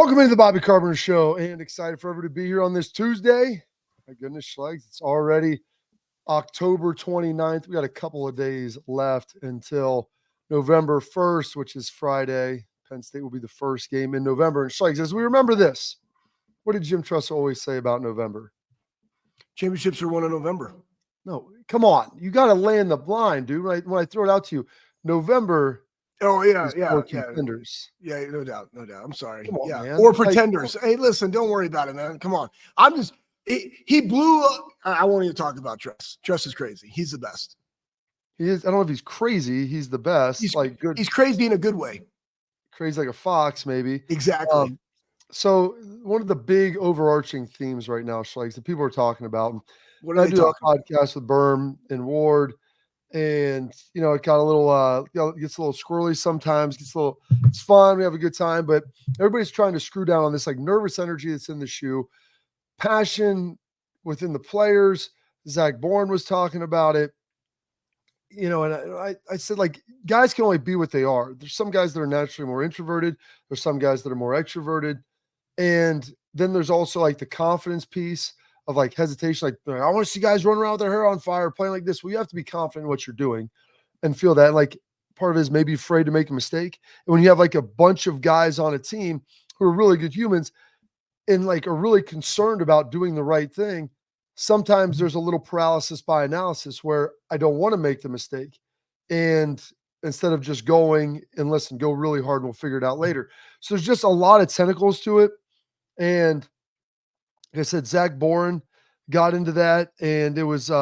Welcome into the Bobby Carpenter Show, and excited for everybody to be here on this Tuesday. My goodness, Schlegel, it's already October 29th. We got a couple of days left until November 1st, which is Friday. Penn State will be the first game in November. And Schlegel, as we remember this, what did Jim Truss always say about November? Championships are won in November. No, come on. You got to land the blind, dude. When I throw it out to you, November. Oh, yeah. Contenders. Yeah, no doubt. I'm sorry. On, yeah. Man. Or pretenders. Hey, listen, don't worry about it, man. Come on. He blew up. I won't even talk about Truss. Truss is crazy. He's the best. He is. I don't know if he's crazy. He's the best. He's good. He's crazy in a good way. Crazy like a fox, maybe. Exactly. So one of the big overarching themes right now, Schlegel, that people are talking about. What are I they do a talking about? podcast with Berm and Ward, and it got a little gets a little squirrely sometimes. It's fun. We have a good time, but everybody's trying to screw down on this like nervous energy that's in the shoe, passion within the players. Zach Bourne was talking about it. And I said, like, guys can only be what they are. There's some guys that are naturally more introverted. There's some guys that are more extroverted. And then there's also like the confidence piece of like hesitation. Like, I want to see guys run around with their hair on fire, playing like this. Well, you have to be confident in what you're doing and feel that. Like, part of it is maybe afraid to make a mistake. And when you have like a bunch of guys on a team who are really good humans and like are really concerned about doing the right thing, sometimes there's a little paralysis by analysis where I don't want to make the mistake. And instead of just going and listen, go really hard and we'll figure it out later. So there's just a lot of tentacles to it. And like I said, Zach Bourne got into that, and it was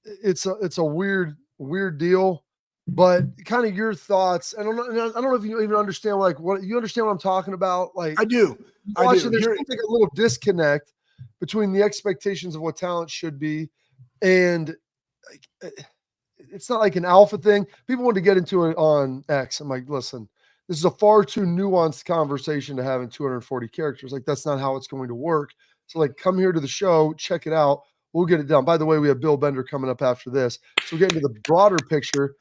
it's a weird deal. But kind of your thoughts. I don't know if you even understand what you understand what I'm talking about. Like I do. There's like a little disconnect between the expectations of what talent should be, and like, it's not like an alpha thing. People want to get into it on X. I'm like, listen, this is a far too nuanced conversation to have in 240 characters. Like, that's not how it's going to work. So, like, come here to the show, check it out. We'll get it done. By the way, we have Bill Bender coming up after this. So we'll get into the broader picture,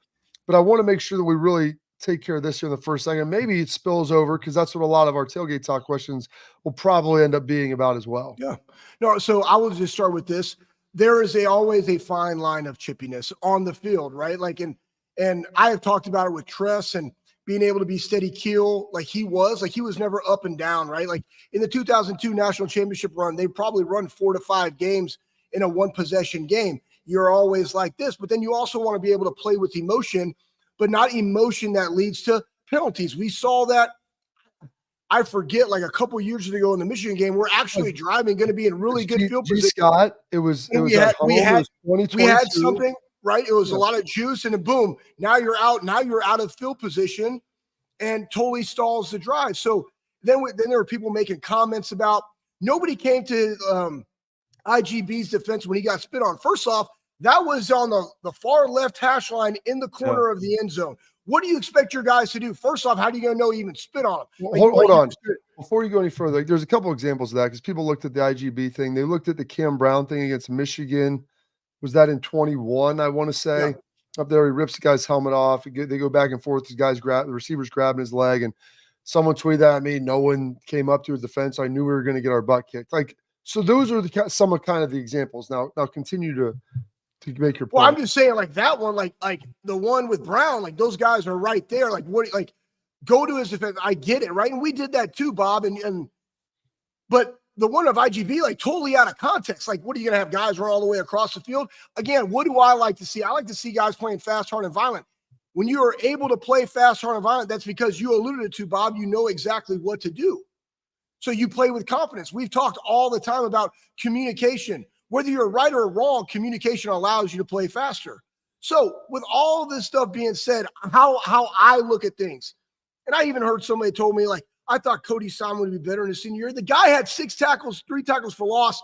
but I want to make sure that we really take care of this here in the first second. Maybe it spills over because that's what a lot of our tailgate talk questions will probably end up being about as well. Yeah. No, so I will just start with this. There is always a fine line of chippiness on the field, right? Like, and I have talked about it with Truss and being able to be steady keel like he was never up and down, right? Like in the 2002 national championship run, they probably run 4 to 5 games in a 1-possession game. You're always like this, but then you also want to be able to play with emotion, but not emotion that leads to penalties. We saw that, I forget, like a couple years ago in the Michigan game, we're actually driving, going to be in really good field position. Scott, we had something, right? It was a lot of juice, and then boom, now you're out of field position and totally stalls the drive. So then there were people making comments about nobody came to IGB's defense when he got spit on. First off, that was on the far left hash line in the corner of the end zone. What do you expect your guys to do? First off, how do you going to know he even spit on him? Like, hold on. Before you go any further, there's a couple examples of that because people looked at the IGB thing. They looked at the Cam Brown thing against Michigan. Was that in 21, I want to say? Yeah. Up there, he rips the guy's helmet off. They go back and forth. The receiver's grabbing his leg, and someone tweeted that at me. No one came up to his defense. I knew we were going to get our butt kicked. Like, so those are some of kind of the examples. Now continue to make your point. Well, I'm just saying, like that one, like the one with Brown, like those guys are right there. Like what? Like go to his defense. I get it, right? And we did that too, Bob. But the one of IGB, like totally out of context. Like, what are you going to have guys run all the way across the field? Again, what do I like to see? I like to see guys playing fast, hard, and violent. When you are able to play fast, hard, and violent, that's because you alluded to, Bob, you know exactly what to do. So you play with confidence. We've talked all the time about communication. Whether you're right or wrong, communication allows you to play faster. So with all this stuff being said, how I look at things, and I even heard somebody told me, like, I thought Cody Simon would be better in his senior year. The guy had 6 tackles, 3 tackles for loss.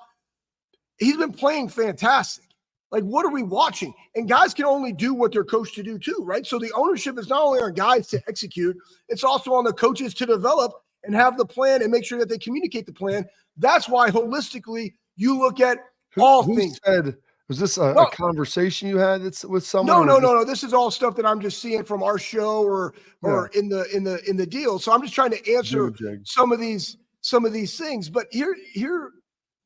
He's been playing fantastic. Like, what are we watching? And guys can only do what they're coached to do too, right? So the ownership is not only on guys to execute, it's also on the coaches to develop and have the plan and make sure that they communicate the plan. That's why holistically you look at all things. Said Was this a No, conversation you had with someone? no. This is all stuff that I'm just seeing from our show or in the deal. So I'm just trying to answer some of these things. But here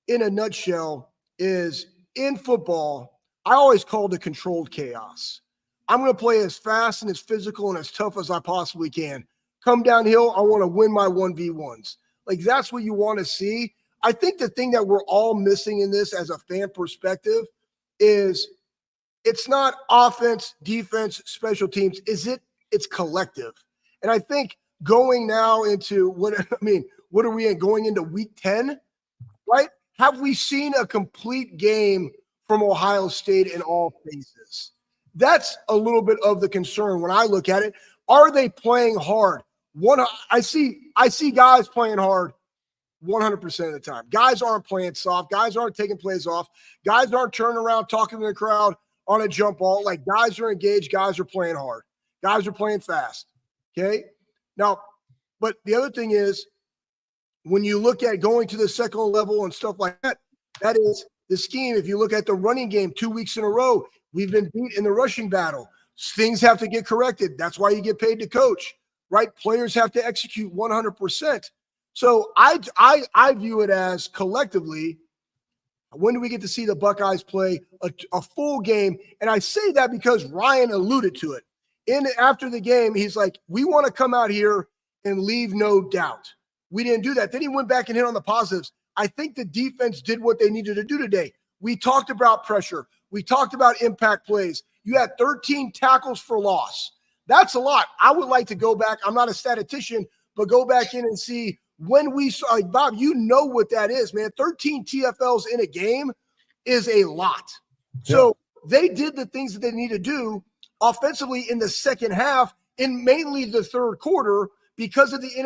in a nutshell is in football, I always called it controlled chaos. I'm going to play as fast and as physical and as tough as I possibly can. Come downhill, I want to win my 1v1s. Like, that's what you want to see. I think the thing that we're all missing in this as a fan perspective is it's not offense, defense, special teams. It's collective. And I think going now into what are we in, going into week 10, right? Have we seen a complete game from Ohio State in all phases? That's a little bit of the concern when I look at it. Are they playing hard? I see guys playing hard 100% of the time. Guys aren't playing soft. Guys aren't taking plays off. Guys aren't turning around talking to the crowd on a jump ball. Like, guys are engaged. Guys are playing hard. Guys are playing fast. Okay? Now, but the other thing is, when you look at going to the second level and stuff like that, that is the scheme. If you look at the running game 2 weeks in a row, we've been beat in the rushing battle. Things have to get corrected. That's why you get paid to coach, right? Players have to execute 100%. So I view it as collectively, when do we get to see the Buckeyes play a full game? And I say that because Ryan alluded to it. After the game, he's like, we want to come out here and leave no doubt. We didn't do that. Then he went back and hit on the positives. I think the defense did what they needed to do today. We talked about pressure. We talked about impact plays. You had 13 tackles for loss. That's a lot. I would like to go back. I'm not a statistician, but go back in and see when we saw, like, Bob, you know what that is, man. 13 TFLs in a game is a lot. Yeah. So they did the things that they need to do offensively in the second half, and mainly the third quarter, because of the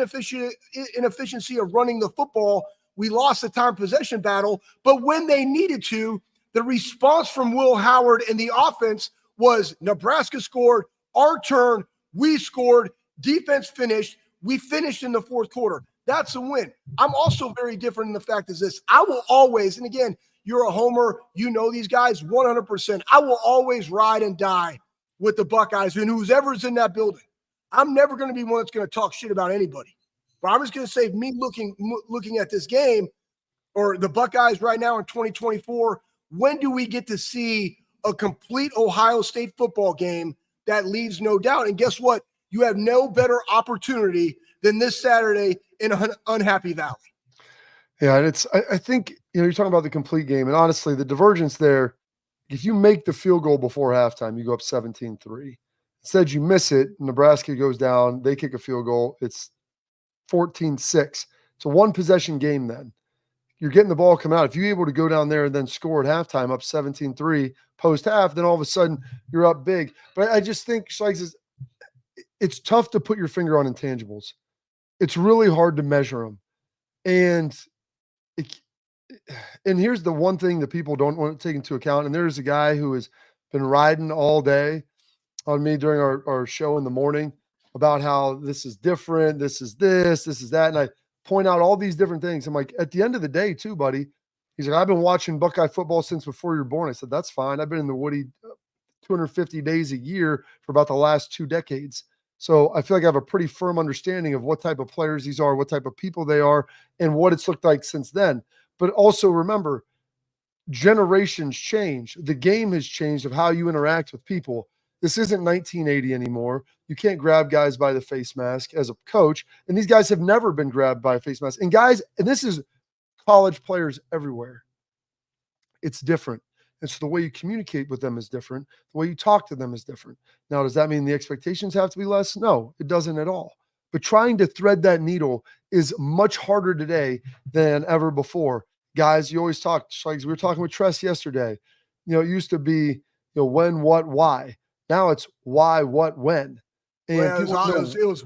inefficiency of running the football. We lost the time possession battle, but when they needed to, the response from Will Howard and the offense was Nebraska scored, our turn, we scored, defense finished, we finished in the fourth quarter. That's a win. I'm also very different in the fact is this. I will always, and again, you're a homer, you know these guys 100%. I will always ride and die with the Buckeyes and who's ever's in that building. I'm never going to be one that's going to talk shit about anybody. But I'm just going to say, me looking at this game or the Buckeyes right now in 2024, when do we get to see a complete Ohio State football game that leaves no doubt? And guess what? You have no better opportunity than this Saturday in Unhappy Valley. Yeah, and I think, you're talking about the complete game, and honestly, the divergence there, if you make the field goal before halftime, you go up 17-3. Instead, you miss it, Nebraska goes down, they kick a field goal, it's 14-6. It's a one-possession game then. You're getting the ball coming out. If you're able to go down there and then score at halftime up 17-3 post-half, then all of a sudden you're up big. But I just think, Schlegel, it's tough to put your finger on intangibles. It's really hard to measure them. And here's the one thing that people don't want to take into account. And there's a guy who has been riding all day on me during our show in the morning about how this is different, this is that. And I point out all these different things. I'm like, at the end of the day too, buddy, he's like, I've been watching Buckeye football since before you were born. I said, that's fine. I've been in the Woody 250 days a year for about the last 2 decades. So I feel like I have a pretty firm understanding of what type of players these are, what type of people they are, and what it's looked like since then. But also remember, generations change. The game has changed of how you interact with people. This isn't 1980 anymore. You can't grab guys by the face mask as a coach. And these guys have never been grabbed by a face mask. And guys, and this is college players everywhere. It's different. And so the way you communicate with them is different. The way you talk to them is different. Now, does that mean the expectations have to be less? No, it doesn't at all. But trying to thread that needle is much harder today than ever before. Guys, you always talk, like we were talking with Tress yesterday. It used to be, when, what, why. Now it's why, what, when. And it was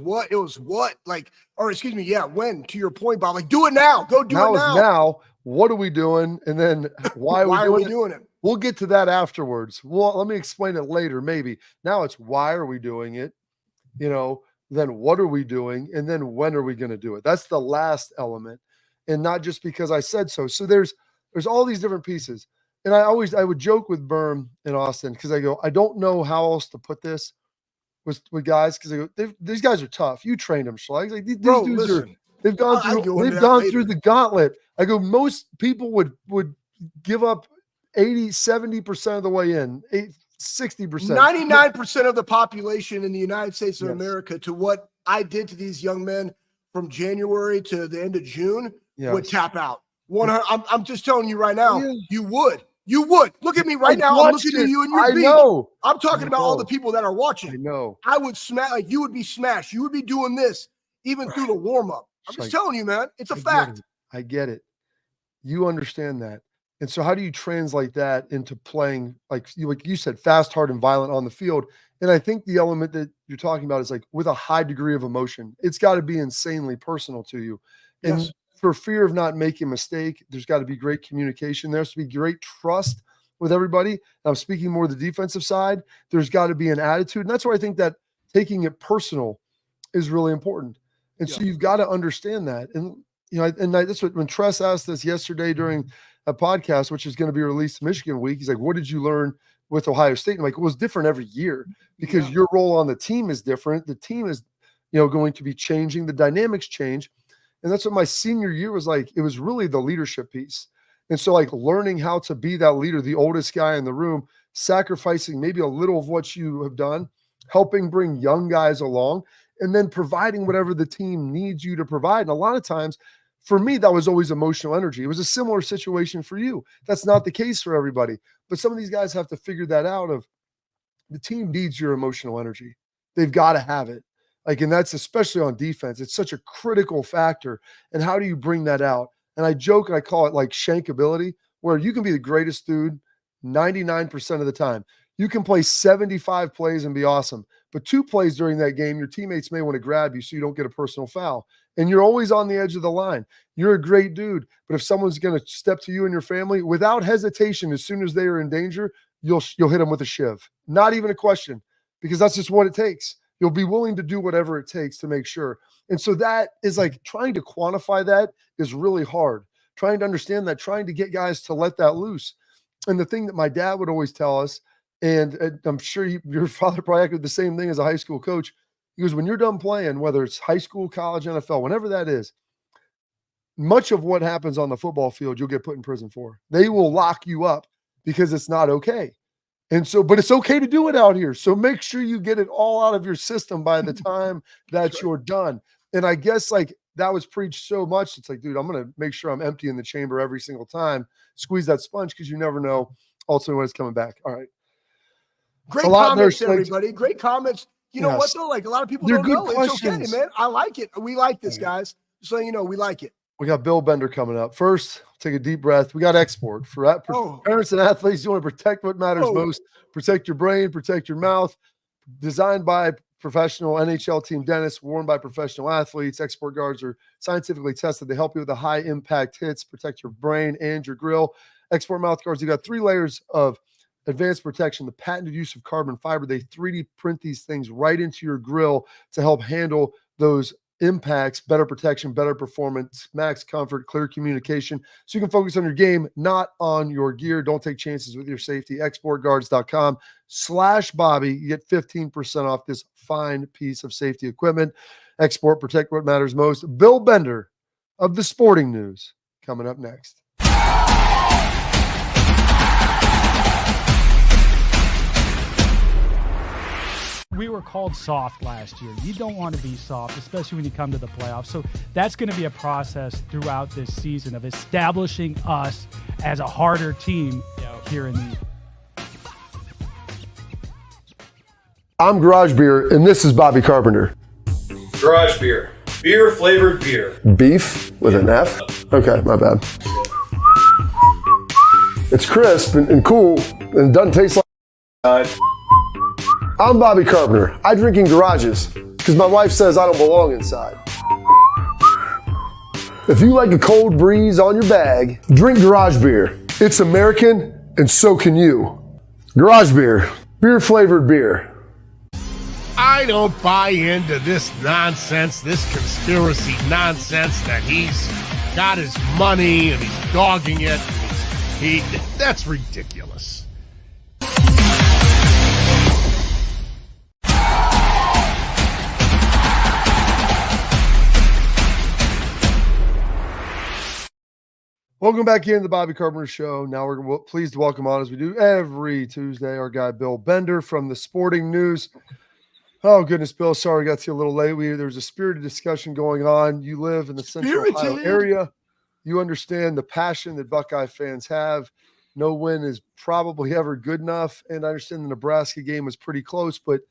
what, like, or excuse me, yeah, when, to your point, Bob, like, do it now. Go do it now. Now, what are we doing? And then why are we doing it? We'll get to that afterwards. Well, let me explain it later, maybe. Now it's why are we doing it? Then what are we doing? And then when are we going to do it? That's the last element. And not just because I said so. So there's all these different pieces. And I would joke with Berm in Austin because I go, I don't know how else to put this with guys because I go, these guys are tough. You trained them, Schlegel. Like, these dudes they've gone through the gauntlet. I go, most people would give up 70% of the way in, 60%. 99% of the population in the United States of America to what I did to these young men from January to the end of June would tap out. I'm just telling you right now, you would. Look at me right now. I'm looking at you and you're know. I'm talking about all the people that are watching. I know. I would smash, like you would be smashed. You would be doing this even through the warm-up. I'm just telling you, man. It's a fact. I get it. You understand that. And so how do you translate that into playing, like you said, fast, hard, and violent on the field? And I think the element that you're talking about is like with a high degree of emotion. It's got to be insanely personal to you. And for fear of not making a mistake, there's got to be great communication. There's to be great trust with everybody. I'm speaking more the defensive side. There's got to be an attitude. And that's where I think that taking it personal is really important. And so you've got to understand that. And, that's what, when Tress asked us yesterday during a podcast, which is going to be released Michigan week, he's like, what did you learn with Ohio State? And I'm like, well, it's different every year because your role on the team is different. The team is, going to be changing. The dynamics change. And that's what my senior year was like. It was really the leadership piece. And so like learning how to be that leader, the oldest guy in the room, sacrificing maybe a little of what you have done, helping bring young guys along, and then providing whatever the team needs you to provide. And a lot of times for me, that was always emotional energy. It was a similar situation for you. That's not the case for everybody. But some of these guys have to figure that out of the team needs your emotional energy. They've got to have it. Like, and that's especially on defense. It's such a critical factor. And how do you bring that out? And I joke and I call it like shankability, where you can be the greatest dude 99% of the time. You can play 75 plays and be awesome. But 2 plays during that game, your teammates may want to grab you so you don't get a personal foul. And you're always on the edge of the line. You're a great dude. But if someone's going to step to you and your family, without hesitation, as soon as they are in danger, you'll hit them with a shiv. Not even a question, because that's just what it takes. You'll be willing to do whatever it takes to make sure. And so that is like trying to quantify that is really hard. Trying to understand that, trying to get guys to let that loose. And the thing that my dad would always tell us, and I'm sure your father probably echoed the same thing as a high school coach. He goes, when you're done playing, whether it's high school, college, NFL, whenever that is, much of what happens on the football field, you'll get put in prison for. They will lock you up because it's not okay. And so, but it's okay to do it out here. So make sure you get it all out of your system by the time that you're done. And I guess like that was preached so much. It's like, dude, I'm going to make sure I'm empty in the chamber every single time. Squeeze that sponge because you never know ultimately when it's coming back. All right. Great comments, everybody. Great comments. You know what, though? Like a lot of people don't know. Questions. It's okay, man. I like it. We like this, guys. Just so you know, we like it. We got Bill Bender coming up. First, take a deep breath. We got export. For parents and athletes, you want to protect what matters most. Protect your brain, protect your mouth. Designed by professional NHL team dentists, worn by professional athletes. Export guards are scientifically tested. They help you with the high-impact hits, protect your brain and your grill. Export mouth guards, you got 3 layers of advanced protection, the patented use of carbon fiber. They 3D print these things right into your grill to help handle those impacts, better protection, better performance, max comfort, clear communication. So you can focus on your game, not on your gear. Don't take chances with your safety. Exportguards.com/Bobby. You get 15% off this fine piece of safety equipment. Export, protect what matters most. Bill Bender of the Sporting News coming up next. We were called soft last year. You don't want to be soft, especially when you come to the playoffs. So that's going to be a process throughout this season of establishing us as a harder team here in the. I'm Garage Beer, and this is Bobby Carpenter. Garage Beer. Beer-flavored beer. Beef with an F? Okay, my bad. It's crisp and cool, and it doesn't taste like... I'm Bobby Carpenter. I drink in garages because my wife says I don't belong inside. If you like a cold breeze on your bag, drink Garage Beer. It's American, and so can you. Garage Beer. Beer-flavored beer. I don't buy into this nonsense, this conspiracy nonsense that he's got his money and he's dogging it. That's ridiculous. Welcome back into the Bobby Carpenter Show. Now we're pleased to welcome on, as we do every Tuesday, our guy Bill Bender from the Sporting News. Oh, goodness, Bill. Sorry I got to you a little late. There was a spirited discussion going on. You live in the Central Ohio area. You understand the passion that Buckeye fans have. No win is probably ever good enough. And I understand the Nebraska game was pretty close, but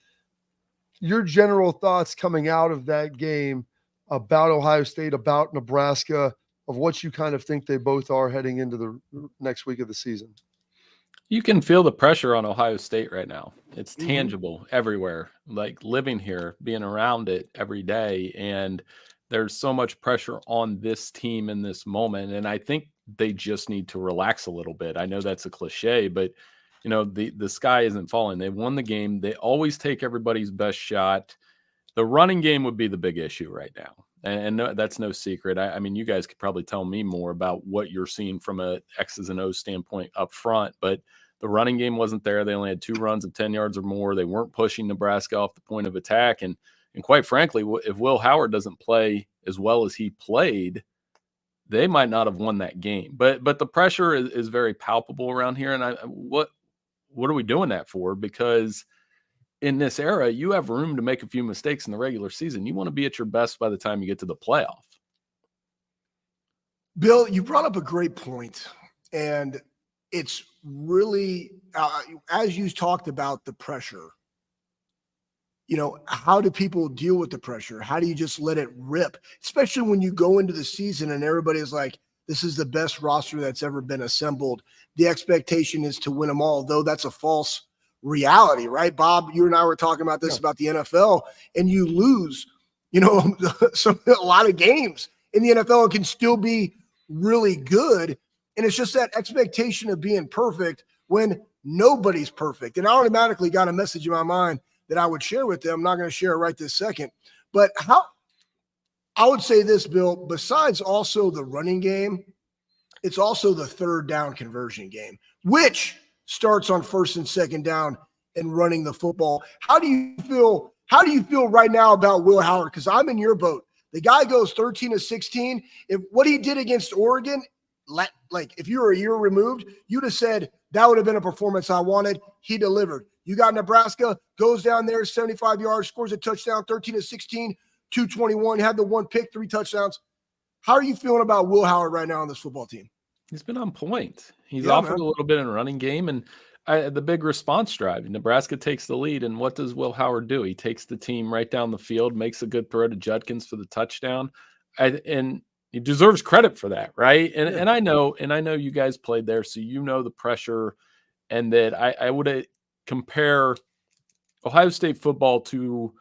your general thoughts coming out of that game about Ohio State, about Nebraska, of what you kind of think they both are heading into the next week of the season? You can feel the pressure on Ohio State right now. It's tangible everywhere, like living here, being around it every day. And there's so much pressure on this team in this moment. And I think they just need to relax a little bit. I know that's a cliche, but you know, the sky isn't falling. They won the game. They always take everybody's best shot. The running game would be the big issue right now. And no, that's no secret. I mean, you guys could probably tell me more about what you're seeing from a X's and O's standpoint up front, but the running game wasn't there. They only had 2 runs of 10 yards or more. They weren't pushing Nebraska off the point of attack. And quite frankly, if Will Howard doesn't play as well as he played, they might not have won that game. But the pressure is very palpable around here. And what are we doing that for? Because in this era, you have room to make a few mistakes in the regular season. You want to be at your best by the time you get to the playoff. Bill, you brought up a great point, and it's really, as you talked about the pressure, you know, how do people deal with the pressure? How do you just let it rip? Especially when you go into the season and everybody is like, this is the best roster that's ever been assembled. The expectation is to win them all, though that's a false reality, right? Bob, you and I were talking about this about the NFL, and you lose, you know, a lot of games in the NFL and can still be really good. And it's just that expectation of being perfect when nobody's perfect. And I automatically got a message in my mind that I would share with them. I'm not going to share it right this second. But I would say this, Bill, besides also the running game, it's also the third down conversion game, which starts on first and second down and running the football. How do you feel right now about Will Howard? Because I'm in your boat. The guy goes 13 of 16. If what he did against Oregon, like if you were a year removed, you'd have said that would have been a performance I wanted. He delivered. You got Nebraska, goes down there, 75 yards, scores a touchdown, 13 of 16, 221, had the 1 pick, 3 touchdowns. How are you feeling about Will Howard right now on this football team? He's been on point. He's offered a little bit in running game, and the big response drive. Nebraska takes the lead, and what does Will Howard do? He takes the team right down the field, makes a good throw to Judkins for the touchdown, and he deserves credit for that, right? And I know you guys played there, so you know the pressure, and that I would compare Ohio State football to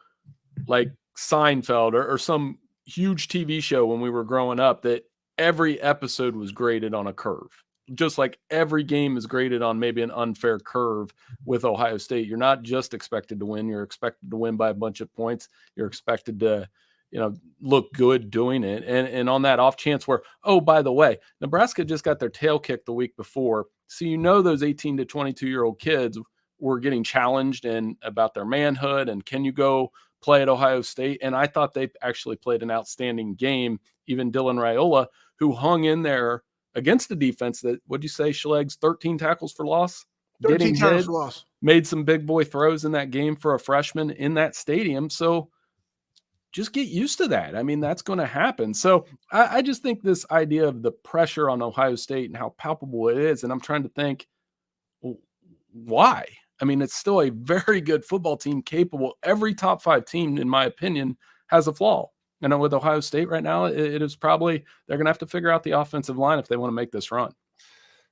like Seinfeld or some huge TV show when we were growing up, that every episode was graded on a curve. Just like every game is graded on maybe an unfair curve with Ohio State. You're not just expected to win. You're expected to win by a bunch of points. You're expected to, you know, look good doing it. And on that off chance where, oh, by the way, Nebraska just got their tail kicked the week before. So, you know, those 18 to 22-year-old kids were getting challenged and about their manhood and can you go play at Ohio State? And I thought they actually played an outstanding game. Even Dylan Raiola, who hung in there against the defense that, what'd you say, Schleg's 13 tackles for loss? 13 tackles for loss. Made some big boy throws in that game for a freshman in that stadium. So just get used to that. I mean, that's going to happen. So I just think this idea of the pressure on Ohio State and how palpable it is, and I'm trying to think, well, why? I mean, it's still a very good football team, capable. Every top 5 team, in my opinion, has a flaw. And with Ohio State right now, it is probably they're going to have to figure out the offensive line if they want to make this run.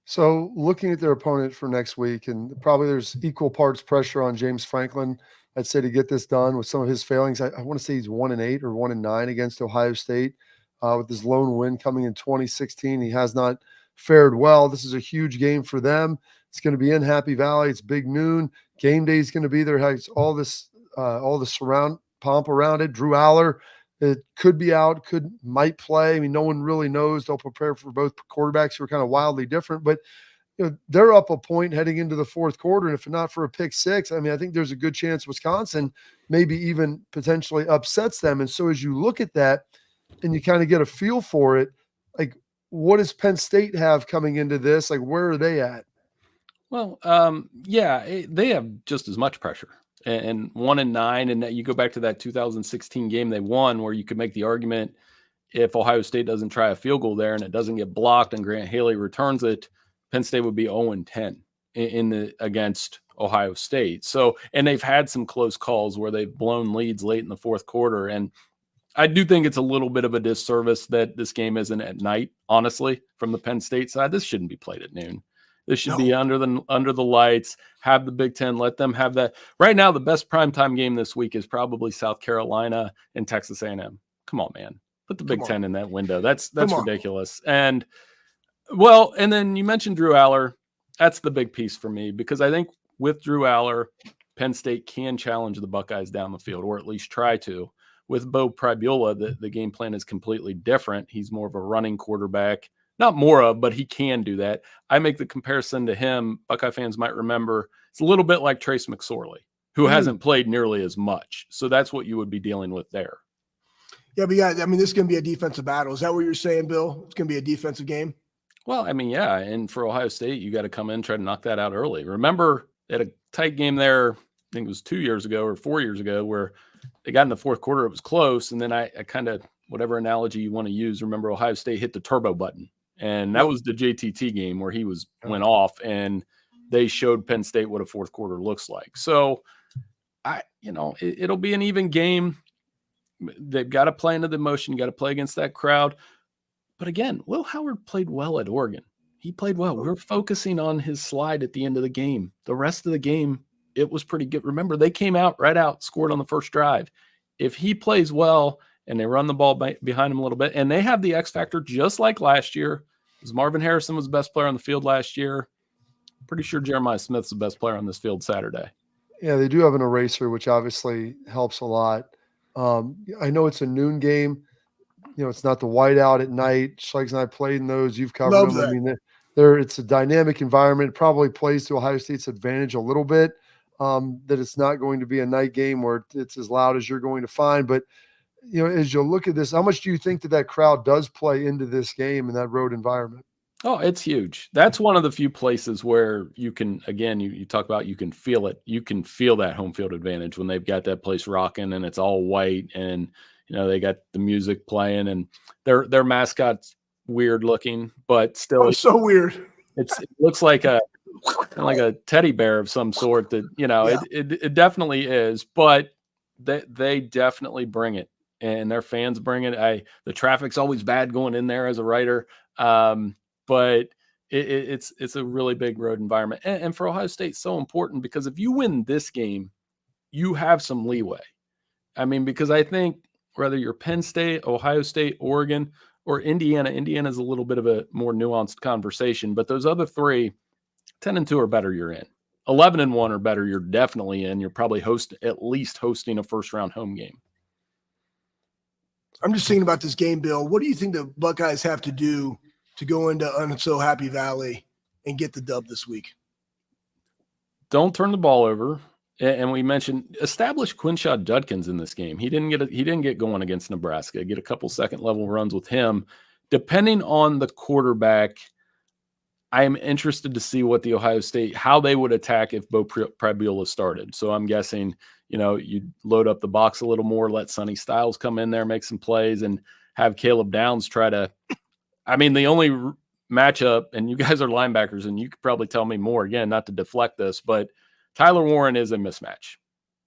So looking at their opponent for next week, and probably there's equal parts pressure on James Franklin, I'd say, to get this done with some of his failings. I want to say he's 1-8 or 1-9 against Ohio State with his lone win coming in 2016. He has not fared well. This is a huge game for them. It's going to be in Happy Valley. It's big noon. Game day is going to be there. Has all the surround pomp around it. Drew Aller, it could be out, might play. I mean, no one really knows. They'll prepare for both quarterbacks who are kind of wildly different. But they're up a point heading into the fourth quarter. And if not for a pick six, I mean, I think there's a good chance Wisconsin maybe even potentially upsets them. And so as you look at that and you kind of get a feel for it, like, what does Penn State have coming into this? Like, where are they at? Well, they have just as much pressure. And 1-9, and you go back to that 2016 game they won, where you could make the argument if Ohio State doesn't try a field goal there and it doesn't get blocked and Grant Haley returns it, Penn State would be 0-10 against Ohio State. So, and they've had some close calls where they've blown leads late in the fourth quarter. And I do think it's a little bit of a disservice that this game isn't at night, honestly, from the Penn State side. This shouldn't be played at noon. This should be under the lights, have the Big Ten, let them have that. Right now, the best primetime game this week is probably South Carolina and Texas A&M. Come on, man. Put the Big Ten in that window. That's ridiculous. And, well, and then you mentioned Drew Aller. That's the big piece for me, because I think with Drew Aller, Penn State can challenge the Buckeyes down the field, or at least try to. With Bo Pribula, the game plan is completely different. He's more of a running quarterback. Not more of, but he can do that. I make the comparison to him. Buckeye fans might remember it's a little bit like Trace McSorley, who hasn't played nearly as much. So that's what you would be dealing with there. Yeah, but I mean, this is going to be a defensive battle. Is that what you're saying, Bill? It's going to be a defensive game? Well, I mean, yeah. And for Ohio State, you got to come in and try to knock that out early. Remember, they had a tight game there, I think it was 2 years ago or 4 years ago, where they got in the fourth quarter. It was close. And then I kind of, whatever analogy you want to use, remember Ohio State hit the turbo button. And that was the JTT game where he went off, and they showed Penn State what a fourth quarter looks like. So it'll be an even game. They've got to play into the emotion. You got to play against that crowd. But again, Will Howard played well at Oregon. He played well. We're focusing on his slide at the end of the game. The rest of the game, it was pretty good. Remember, they came out, scored on the first drive. If he plays well and they run the ball behind him a little bit, and they have the X factor just like last year, because Marvin Harrison was the best player on the field last year. Pretty sure Jeremiah Smith's the best player on this field Saturday. Yeah, they do have an eraser, which obviously helps a lot. I know it's a noon game. It's not the whiteout at night. Schlegel and I played in those. You've covered them. That. I mean, it's a dynamic environment. It probably plays to Ohio State's advantage a little bit, that it's not going to be a night game where it's as loud as you're going to find. But, as you look at this, how much do you think that crowd does play into this game in that road environment? Oh, it's huge. That's one of the few places where you can, again, you talk about, you can feel it. You can feel that home field advantage when they've got that place rocking and it's all white and, they got the music playing, and their mascot's weird looking, but still so weird. It looks like a teddy bear of some sort that, it definitely is, but they definitely bring it, and their fans bring it. The traffic's always bad going in there as a writer. But it's a really big road environment. And for Ohio State, so important, because if you win this game, you have some leeway. I mean, because I think whether you're Penn State, Ohio State, Oregon, or Indiana's a little bit of a more nuanced conversation, but those other three, 10-2 or better, you're in. 11-1 or better, you're definitely in. You're probably at least hosting a first-round home game. I'm just thinking about this game, Bill. What do you think the Buckeyes have to do to go into Unso-Happy Valley and get the dub this week? Don't turn the ball over. And we mentioned establish Quinshad Judkins in this game. He didn't get going against Nebraska. Get a couple second level runs with him. Depending on the quarterback, I am interested to see what the Ohio State, how they would attack if Bo Pribula started. So I'm guessing, you load up the box a little more, let Sonny Styles come in there, make some plays, and have Caleb Downs try to. I mean, the only matchup, and you guys are linebackers, and you could probably tell me more, again, not to deflect this, but Tyler Warren is a mismatch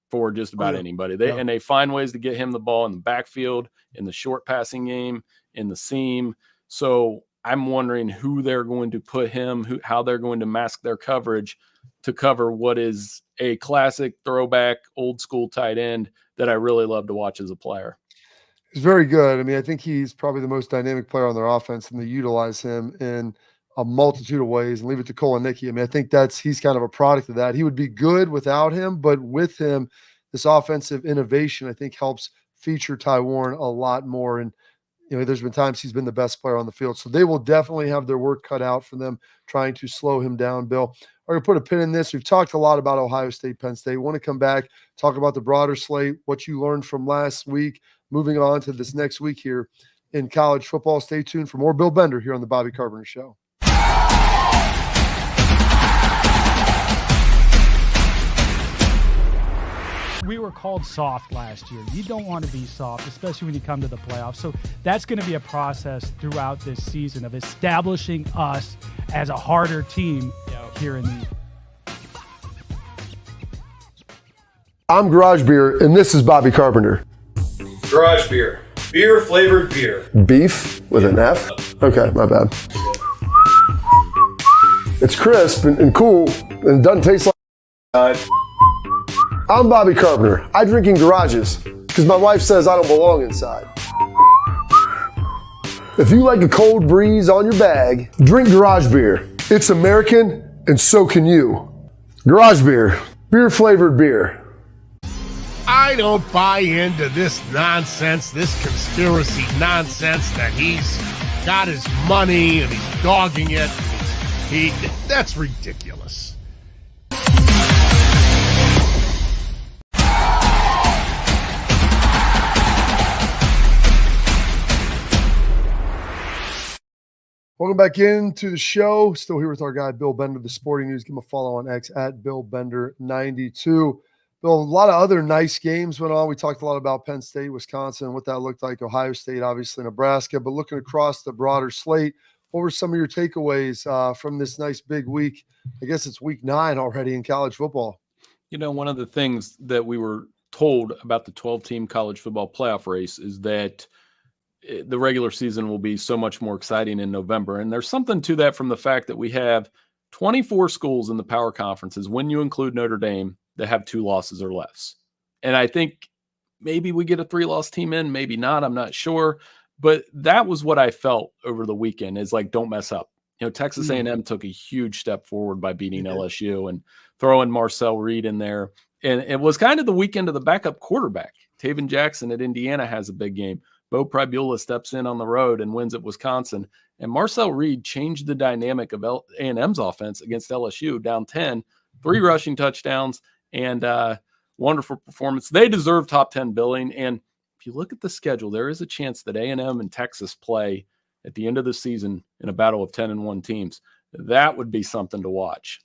for just about anybody. They find ways to get him the ball in the backfield, in the short passing game, in the seam. So I'm wondering who they're going to put him, how they're going to mask their coverage to cover what is a classic throwback, old school tight end that I really love to watch as a player. He's very good. I mean, I think he's probably the most dynamic player on their offense, and they utilize him in a multitude of ways, and leave it to Kolanicki. I mean, I think he's kind of a product of that. He would be good without him, but with him, this offensive innovation, I think, helps feature Ty Warren a lot more. And there's been times he's been the best player on the field. So they will definitely have their work cut out for them trying to slow him down, Bill. I'm going to put a pin in this. We've talked a lot about Ohio State, Penn State. Want to come back, talk about the broader slate, what you learned from last week, moving on to this next week here in college football. Stay tuned for more Bill Bender here on the Bobby Carpenter Show. We were called soft last year. You don't want to be soft, especially when you come to the playoffs. So that's going to be a process throughout this season of establishing us as a harder team here in the. I'm Garage Beer, and this is Bobby Carpenter. Garage beer. Beer flavored beer. Beef with an F? Okay, my bad. It's crisp and cool and doesn't taste like. I'm Bobby Carpenter. I drink in garages because my wife says I don't belong inside. If you like a cold breeze on your bag, drink Garage Beer. It's American and so can you. Garage Beer. Beer flavored beer. I don't buy into this nonsense, this conspiracy nonsense that he's got his money and he's dogging it. That's ridiculous. Welcome back into the show. Still here with our guy, Bill Bender, the Sporting News. Give him a follow on X at BillBender92. Bill, a lot of other nice games went on. We talked a lot about Penn State, Wisconsin, what that looked like, Ohio State, obviously Nebraska. But looking across the broader slate, what were some of your takeaways from this nice big week? I guess it's week 9 already in college football. One of the things that we were told about the 12-team college football playoff race is that the regular season will be so much more exciting in November. And there's something to that from the fact that we have 24 schools in the power conferences, when you include Notre Dame, that have 2 losses or less. And I think maybe we get a 3-loss team in, maybe not, I'm not sure. But that was what I felt over the weekend is like, don't mess up. Texas A&M took a huge step forward by beating LSU and throwing Marcel Reed in there. And it was kind of the weekend of the backup quarterback. Taven Jackson at Indiana has a big game. Bo Pribula steps in on the road and wins at Wisconsin. And Marcel Reed changed the dynamic of A&M's offense against LSU, down 10, 3 rushing touchdowns, and wonderful performance. They deserve top 10 billing. And if you look at the schedule, there is a chance that A&M and Texas play at the end of the season in a battle of 10-1 teams. That would be something to watch.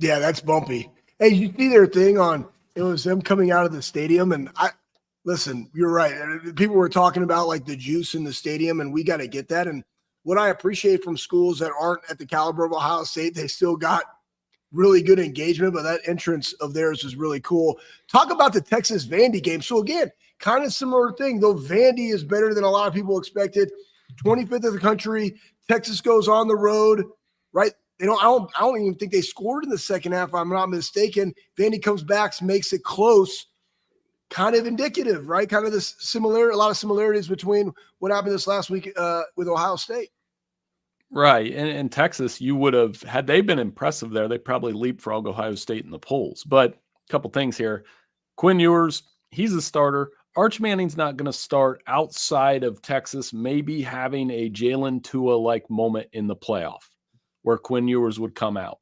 Yeah, that's bumpy. Hey, you see their thing on, it was them coming out of the stadium, and listen, you're right. People were talking about like the juice in the stadium, and we got to get that. And what I appreciate from schools that aren't at the caliber of Ohio State, they still got really good engagement, but that entrance of theirs is really cool. Talk about the Texas Vandy game. So again, kind of similar thing, though Vandy is better than a lot of people expected. 25th of the country. Texas goes on the road, right? I don't even think they scored in the second half, if I'm not mistaken. Vandy comes back, makes it close. Kind of indicative, right? Kind of this similar, a lot of similarities between what happened this last week with Ohio State. Right. And Texas, you would have, had they been impressive there, they probably leapfrog Ohio State in the polls. But a couple things here. Quinn Ewers, he's a starter. Arch Manning's not going to start outside of Texas, maybe having a Jalen Tua-like moment in the playoff where Quinn Ewers would come out.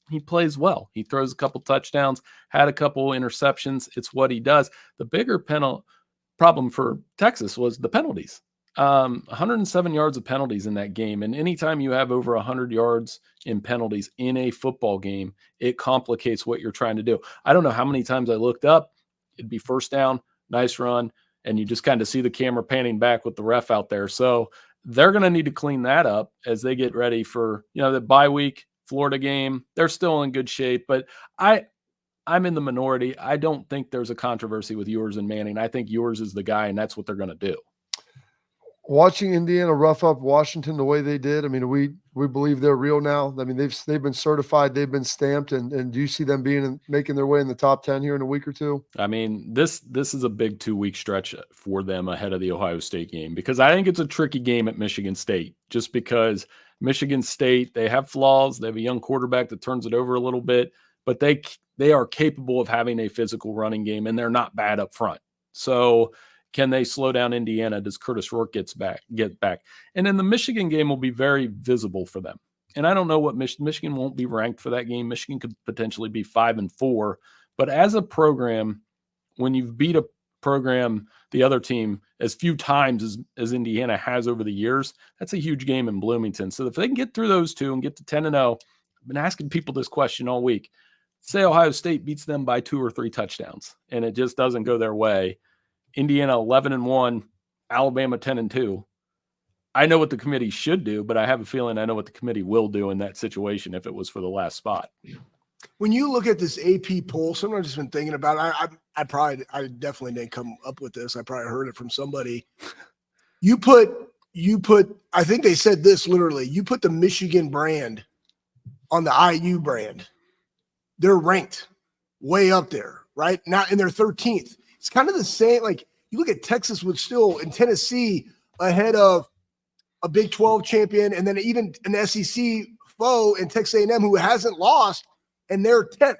He plays well. He throws a couple touchdowns, had a couple interceptions. It's what he does. The bigger problem for Texas was the penalties. 107 yards of penalties in that game. And anytime you have over 100 yards in penalties in a football game, it complicates what you're trying to do. I don't know how many times I looked up. It'd be first down, nice run, and you just kind of see the camera panning back with the ref out there. So they're going to need to clean that up as they get ready for, the bye week, Florida game. They're still in good shape, but I'm in the minority. I don't think there's a controversy with Ewers and Manning. I think Ewers is the guy, and that's what they're going to do. Watching Indiana rough up Washington the way they did, I mean, we believe they're real now. I mean, they've been certified, they've been stamped, and do you see them making their way in the top 10 here in a week or two? I mean, this is a big 2-week stretch for them ahead of the Ohio State game, because I think it's a tricky game at Michigan State, just because Michigan State, they have flaws. They have a young quarterback that turns it over a little bit, but they are capable of having a physical running game, and they're not bad up front. So Can they slow down Indiana? Does Curtis Rourke get back? And then the Michigan game will be very visible for them. And I don't know what Michigan won't be ranked for that game. Michigan could potentially be 5-4. But as a program, when you've beat a program, the other team, as few times as Indiana has over the years, that's a huge game in Bloomington. So if they can get through those two and get to 10-0, I've been asking people this question all week. Say Ohio State beats them by 2 or 3 touchdowns, and it just doesn't go their way. Indiana 11-1, Alabama 10-2. I know what the committee should do, but I have a feeling I know what the committee will do in that situation if it was for the last spot. When you look at this AP poll, something I've just been thinking about, I definitely didn't come up with this. I probably heard it from somebody. You put, I think they said this literally, you put the Michigan brand on the IU brand. They're ranked way up there, right? Now in their 13th. It's kind of the same. Like you look at Texas with still in Tennessee ahead of a Big 12 champion, and then even an SEC foe in Texas A&M who hasn't lost, and they're 10th,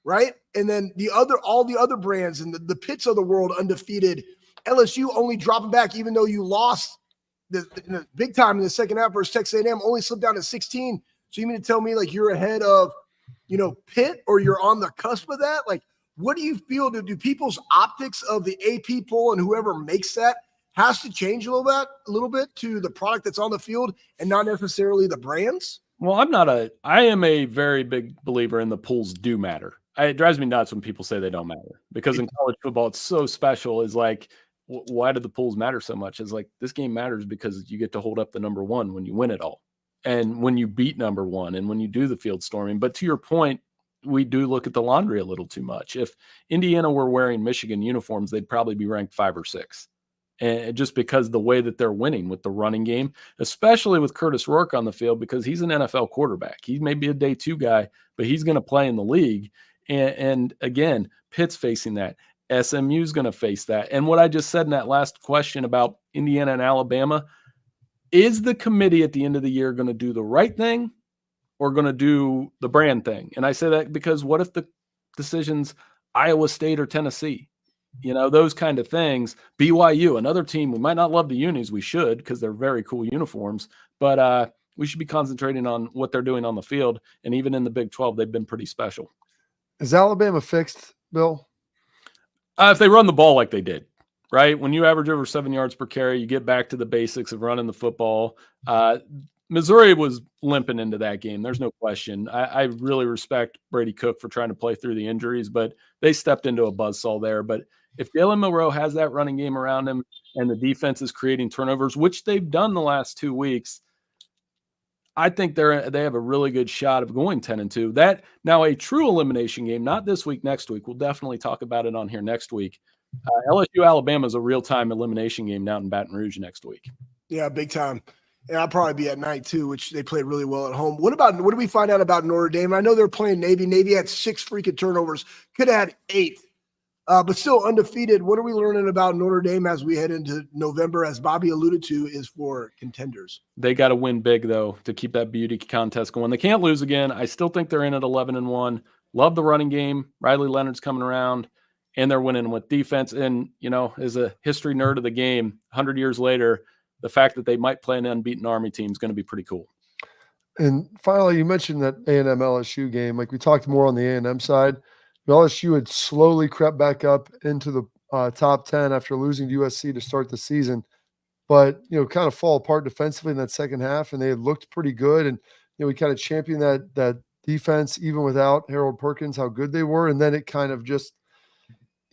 right? And then all the other brands and the Pitts of the world undefeated. LSU only dropping back, even though you lost the big time in the second half versus Texas A&M, only slipped down to 16. So you mean to tell me like you're ahead of, Pitt, or you're on the cusp of that? Like, what do you feel? Do people's optics of the AP poll and whoever makes that has to change a little bit to the product that's on the field and not necessarily the brands? Well, I am a very big believer in the polls do matter. It drives me nuts when people say they don't matter, because in college football, it's so special. Is like, why do the polls matter so much? It's like, this game matters because you get to hold up the number one when you win it all. And when you beat number one and when you do the field storming. But to your point, we do look at the laundry a little too much. If Indiana were wearing Michigan uniforms, they'd probably be ranked 5 or 6. And just because the way that they're winning with the running game, especially with Curtis Rourke on the field, because he's an NFL quarterback. He may be a day 2 guy, but he's going to play in the league. And again, Pitt's facing that. SMU's going to face that. And what I just said in that last question about Indiana and Alabama, is the committee at the end of the year going to do the right thing or going to do the brand thing? And I say that because what if the decision's Iowa State or Tennessee? Those kind of things. BYU, another team, we might not love the unis. We should, because they're very cool uniforms. But we should be concentrating on what they're doing on the field. And even in the Big 12, they've been pretty special. Is Alabama fixed, Bill? If they run the ball like they did. Right? When you average over 7 yards per carry, you get back to the basics of running the football. Missouri was limping into that game. There's no question. I really respect Brady Cook for trying to play through the injuries, but they stepped into a buzzsaw there. But if Jalen Milroe has that running game around him and the defense is creating turnovers, which they've done the last 2 weeks, I think they have a really good shot of going 10-2. That now a true elimination game, not this week, next week. We'll definitely talk about it on here next week. LSU Alabama is a real-time elimination game down in Baton Rouge next week. Yeah, big time. And I'll probably be at night too, which they played really well at home. What do we find out about Notre Dame? I know they're playing Navy. Navy had 6 freaking turnovers, could have had 8, but still undefeated. What are we learning about Notre Dame as we head into November? As Bobby alluded to, is for contenders. They got to win big though to keep that beauty contest going. They can't lose again. I still think they're in at 11-1. Love the running game. Riley Leonard's coming around. And they're winning with defense. And, as a history nerd of the game, 100 years later, the fact that they might play an unbeaten Army team is going to be pretty cool. And finally, you mentioned that A&M LSU game. Like we talked more on the A&M side. LSU had slowly crept back up into the top 10 after losing to USC to start the season. But, kind of fall apart defensively in that second half. And they had looked pretty good. And, we kind of championed that defense even without Harold Perkins, how good they were. And then it kind of just –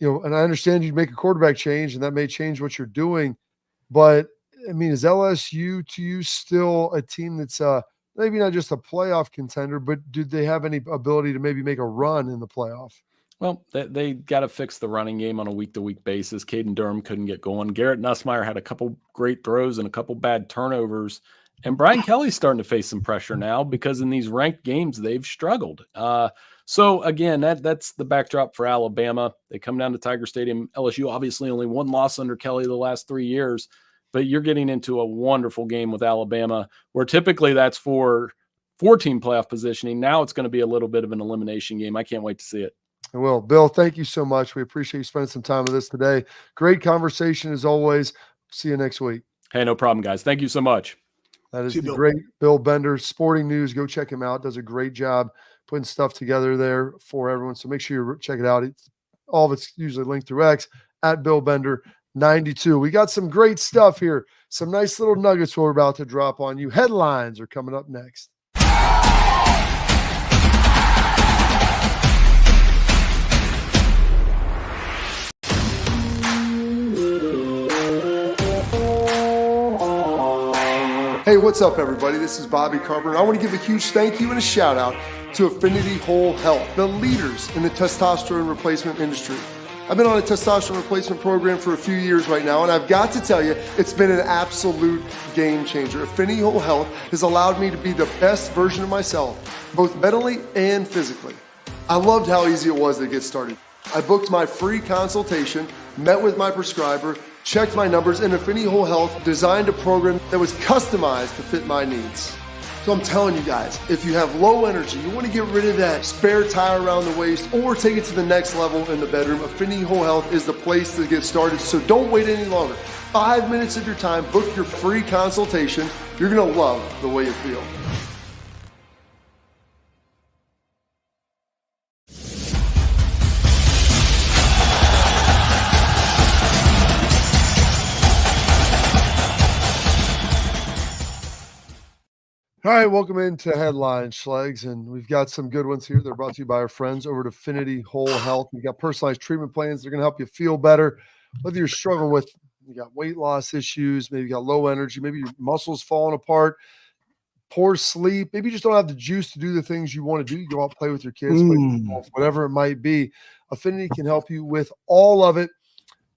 and I understand you'd make a quarterback change and that may change what you're doing, but I mean, is LSU to you still a team that's maybe not just a playoff contender, but do they have any ability to maybe make a run in the playoff? Well, they got to fix the running game on a week-to-week basis. Caden Durham couldn't get going. Garrett Nussmeier had a couple great throws and a couple bad turnovers. And Brian Kelly's starting to face some pressure now because in these ranked games, they've struggled. So, again, that's the backdrop for Alabama. They come down to Tiger Stadium. LSU obviously only 1 loss under Kelly the last 3 years. But you're getting into a wonderful game with Alabama, where typically that's for 4-team playoff positioning. Now it's going to be a little bit of an elimination game. I can't wait to see it. I will. Bill, thank you so much. We appreciate you spending some time with us today. Great conversation as always. See you next week. Hey, no problem, guys. Thank you so much. That is the great Bill Bender, Sporting News. Go check him out. Does a great job putting stuff together there for everyone. So make sure you check it out. All of it's usually linked through X at Bill Bender 92. We got some great stuff here. Some nice little nuggets we're about to drop on you. Headlines are coming up next. Hey, what's up, everybody? This is Bobby Carpenter. I want to give a huge thank you and a shout out to Affinity Whole Health, the leaders in the testosterone replacement industry. I've been on a testosterone replacement program for a few years right now, and I've got to tell you, it's been an absolute game changer. Affinity Whole Health has allowed me to be the best version of myself, both mentally and physically. I loved how easy it was to get started. I booked my free consultation, met with my prescriber, checked my numbers, and Affinity Whole Health designed a program that was customized to fit my needs. So I'm telling you guys, if you have low energy, you want to get rid of that spare tire around the waist or take it to the next level in the bedroom, Affinity Whole Health is the place to get started. So don't wait any longer. 5 minutes of your time, book your free consultation. You're going to love the way you feel. All right, welcome into Headline Schlegs, and we've got some good ones here. They're brought to you by our friends over at Affinity Whole Health. We've got personalized treatment plans. They're going to help you feel better. Whether you're struggling with, you got weight loss issues, maybe you got low energy, maybe your muscles falling apart, poor sleep, maybe you just don't have the juice to do the things you want to do. You go out and play with your kids, play football, whatever it might be. Affinity can help you with all of it.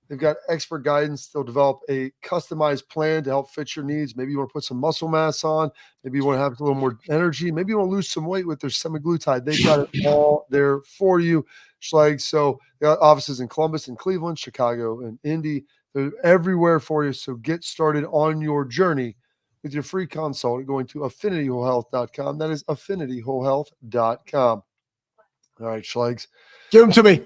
They've got expert guidance. They'll develop a customized plan to help fit your needs. Maybe you want to put some muscle mass on. Maybe you want to have a little more energy. Maybe you want to lose some weight with their semaglutide. They've got it all there for you, Schleg. So they got offices in Columbus and Cleveland, Chicago, and Indy. They're everywhere for you. So get started on your journey with your free consult going to affinityWholehealth.com. That is affinityWholehealth.com. All right, Schlegs. Give them to me.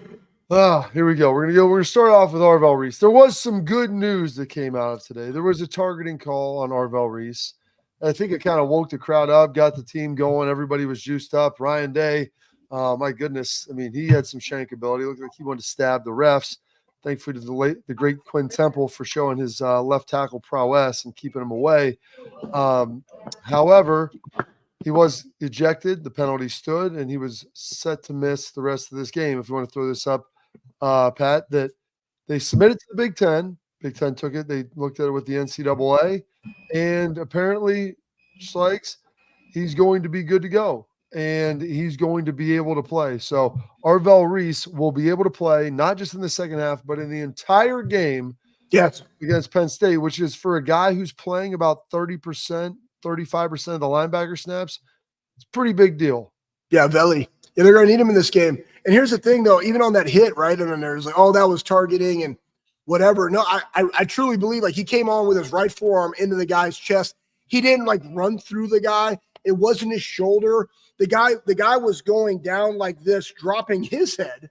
Here we go. We're gonna start off with Arvell Reese. There was some good news that came out of today. There was a targeting call on Arvell Reese. I think it kind of woke the crowd up, got the team going. Everybody was juiced up. Ryan Day, my goodness. I mean, he had some shank ability. It looked like he wanted to stab the refs. Thankfully to the great Quinn Temple for showing his left tackle prowess and keeping him away. However, he was ejected. The penalty stood, and he was set to miss the rest of this game. If you want to throw this up, Pat, that they submitted to the Big Ten. Big Ten took it. They looked at it with the NCAA, and apparently, Schlegs, he's going to be good to go, and he's going to be able to play. So Arvell Reese will be able to play not just in the second half, but in the entire game. Yes, against Penn State, which is for a guy who's playing about 30%, 35% of the linebacker snaps. It's a pretty big deal. Yeah, Veli. Yeah, they're going to need him in this game. And here's the thing, though, even on that hit, right? And then there's like, oh, that was targeting and whatever. No, I truly believe like he came on with his right forearm into the guy's chest. He didn't like run through the guy. It wasn't his shoulder. The guy was going down like this, dropping his head,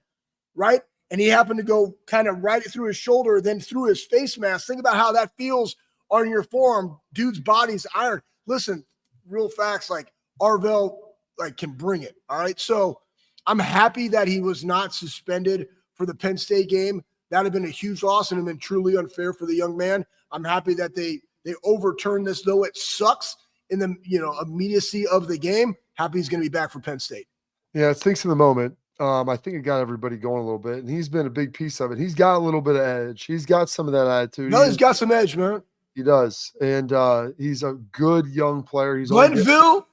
right? And he happened to go kind of right through his shoulder, then through his face mask. Think about how that feels on your forearm. Dude's body's iron. Listen, real facts, like Arvell like can bring it. All right. So I'm happy that he was not suspended for the Penn State game. That'd have been a huge loss and have been truly unfair for the young man. I'm happy that they overturned this, though it sucks in the immediacy of the game. Happy he's going to be back for Penn State. Yeah, it stinks in the moment. I think it got everybody going a little bit, and he's been a big piece of it. He's got a little bit of edge. He's got some of that attitude. No, he's got some edge, man. He does, and he's a good young player. He's Glenville,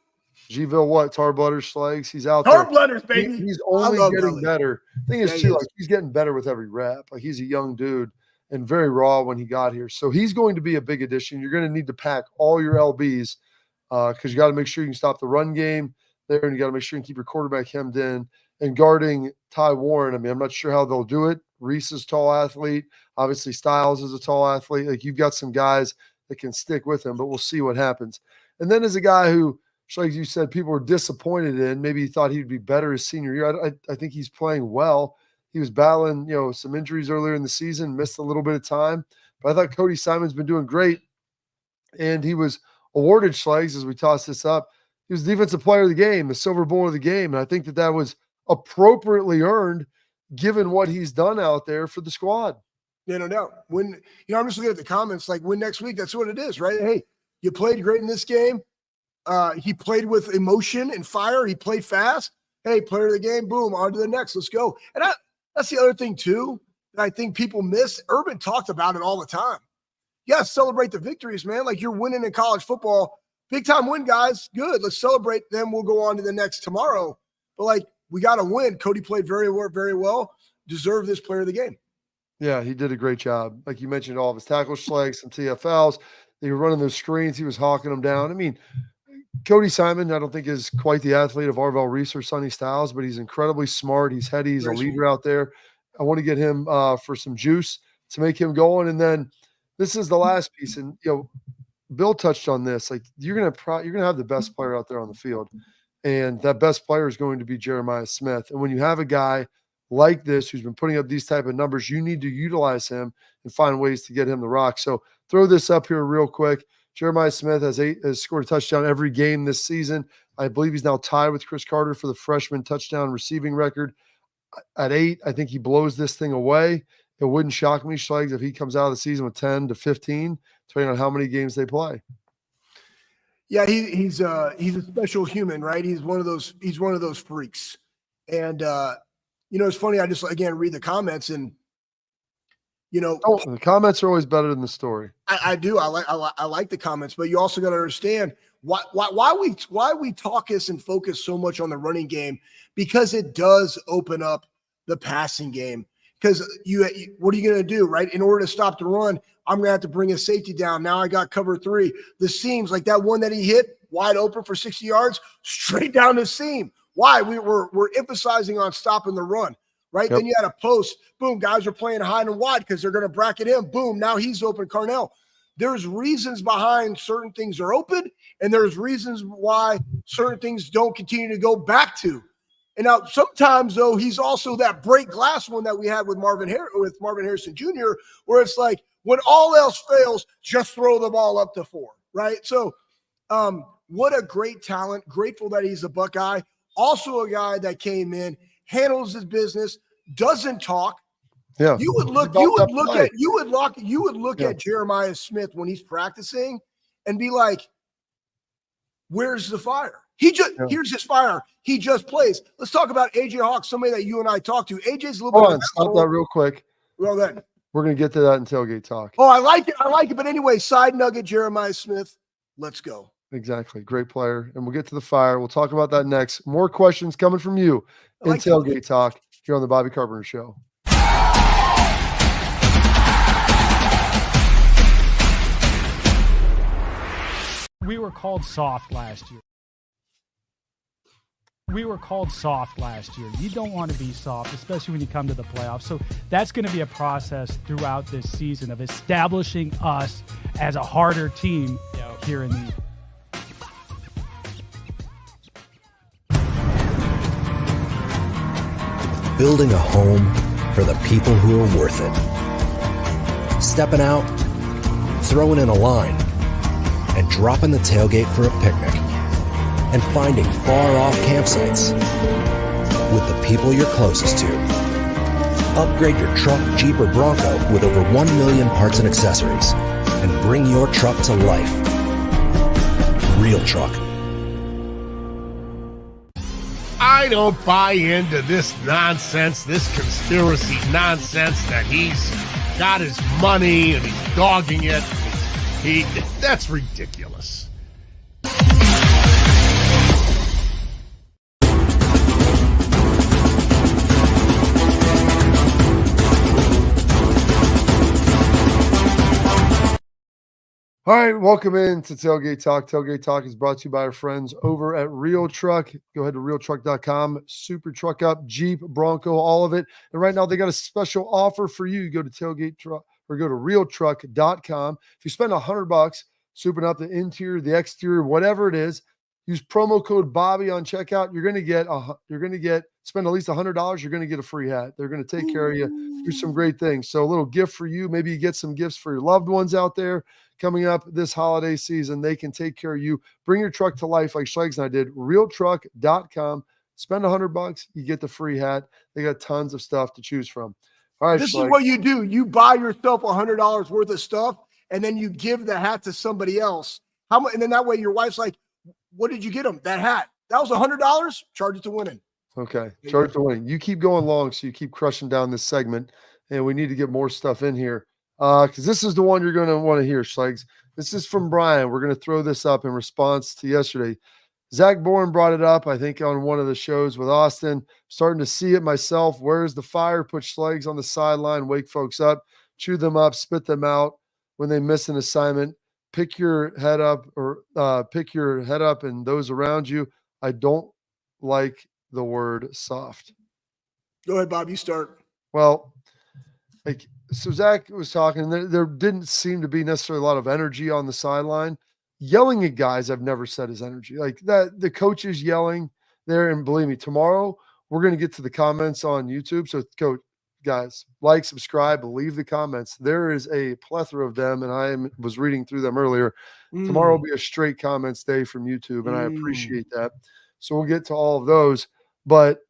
Gville, what Tarblooders, Schlegs. He's out there. Tarblooders, baby. He's only getting better. Thing is, too, like he's getting better with every rep. Like he's a young dude and very raw when he got here, so he's going to be a big addition. You're going to need to pack all your LBs because you got to make sure you can stop the run game there, and you got to make sure you can keep your quarterback hemmed in. And guarding Ty Warren, I mean, I'm not sure how they'll do it. Reese is a tall athlete. Obviously, Styles is a tall athlete. Like, you've got some guys that can stick with him, but we'll see what happens. And then as a guy who like you said, people were disappointed in. Maybe he thought he'd be better his senior year. I think he's playing well. He was battling, some injuries earlier in the season, missed a little bit of time. But I thought Cody Simon's been doing great. And he was awarded, Schlegs, as we toss this up. He was defensive player of the game, the silver ball of the game. And I think that was appropriately earned given what he's done out there for the squad. Yeah, no doubt. When, I'm just looking at the comments, like win next week, that's what it is, right? Hey, you played great in this game. He played with emotion and fire. He played fast. Hey, player of the game, boom, on to the next. Let's go. And that's the other thing, too, that I think people miss. Urban talked about it all the time. Yeah, celebrate the victories, man. Like you're winning in college football. Big time win, guys. Good. Let's celebrate. Then we'll go on to the next tomorrow. But, like, we got to win. Cody played very well, very well. Deserved this player of the game. Yeah, he did a great job. Like you mentioned, all of his tackles, Schlegs, some TFLs. They were running those screens. He was hawking them down. I mean, Cody Simon, I don't think is quite the athlete of Arvell Reese or Sonny Styles, but he's incredibly smart. He's heady. He's a leader out there. I want to get him for some juice to make him going. And then this is the last piece. And, Bill touched on this. Like you're going to have the best player out there on the field. And that best player is going to be Jeremiah Smith. And when you have a guy like this who's been putting up these type of numbers, you need to utilize him and find ways to get him the rock. So throw this up here real quick. Jeremiah Smith has scored a touchdown every game this season. I believe he's now tied with Chris Carter for the freshman touchdown receiving record at 8. I think he blows this thing away. It wouldn't shock me, Schlegs, if he comes out of the season with 10 to 15, depending on how many games they play. Yeah, he's a special human, right? He's one of those freaks. And it's funny, I just again read the comments and the comments are always better than the story. I do. I like the comments, but you also got to understand why we talk this and focus so much on the running game, because it does open up the passing game. Because what are you going to do, right? In order to stop the run, I'm going to have to bring a safety down. Now I got cover 3. The seams, like that one that he hit wide open for 60 yards, straight down the seam. Why? We're emphasizing on stopping the run, right? Yep. Then you had a post. Boom, guys are playing high and wide because they're going to bracket him. Boom, now he's open. Carnell. There's reasons behind certain things are open, and there's reasons why certain things don't continue to go back to. And now sometimes, though, he's also that break glass one that we had with Marvin Harrison Jr., where it's like, when all else fails, just throw the ball up to 4, right? So what a great talent. Grateful that he's a Buckeye. Also a guy that came in, handles his business, doesn't talk. Yeah. You would look at Jeremiah Smith when he's practicing and be like, where's the fire? Here's his fire. He just plays. Let's talk about AJ Hawk, somebody that you and I talked to. AJ's a little bit. Stop that real quick. Well, then. We're going to get to that in Tailgate Talk. Oh, I like it. But anyway, side nugget, Jeremiah Smith. Let's go. Exactly. Great player. And we'll get to the fire. We'll talk about that next. More questions coming from you in Tailgate Talk here on the Bobby Carpenter Show. We were called soft last year. You don't want to be soft, especially when you come to the playoffs. So that's going to be a process throughout this season of establishing us as a harder team here in the Building a home for the people who are worth it. Stepping out, throwing in a line, and dropping the tailgate for a picnic. And finding far-off campsites with the people you're closest to. Upgrade your truck, Jeep, or Bronco with over 1 million parts and accessories. And bring your truck to life. Real Truck. I don't buy into this nonsense, this conspiracy nonsense that he's got his money and he's dogging it. That's ridiculous. All right, welcome in to Tailgate Talk. Tailgate Talk is brought to you by our friends over at Real Truck. Go ahead to realtruck.com. Super Truck Up, Jeep, Bronco, all of it. And right now they got a special offer for you. Go to Tailgate Truck or go to realtruck.com. If you spend $100 souping up the interior, the exterior, whatever it is, Use promo code Bobby on checkout. You're going to get spend at least $100. You're going to get a free hat. They're going to take care of you. Do some great things. So a little gift for you. Maybe you get some gifts for your loved ones out there coming up this holiday season. They can take care of you. Bring your truck to life like Schlegel and I did. Realtruck.com. Spend $100. You get the free hat. They got tons of stuff to choose from. All right, this Schlegel. is what you do. You buy yourself $100 worth of stuff, and then you give the hat to somebody else. How much? And then that way your wife's like, what did you get them? That hat. That was $100. Charge it to winning. Okay. Charge it to winning. You keep going long, so you keep crushing down this segment, and we need to get more stuff in here because this is the one you're going to want to hear, Schlegs. This is from Brian. We're going to throw this up in response to yesterday. Zach Bourne brought it up, I think, on one of the shows with Austin. Starting to see it myself. Where's the fire? Put Schlegs on the sideline, wake folks up, chew them up, spit them out when they miss an assignment. Pick your head up and those around you. I don't like the word soft. Go ahead, Bob. You start. Well, so Zach was talking, there didn't seem to be necessarily a lot of energy on the sideline. Yelling at guys, I've never said is energy. Like that, the coaches yelling there, and believe me, tomorrow we're going to get to the comments on YouTube. So, guys, like, subscribe, leave the comments. There is a plethora of them, and I was reading through them earlier. Tomorrow will be a straight comments day from YouTube, and I appreciate that. So we'll get to all of those, but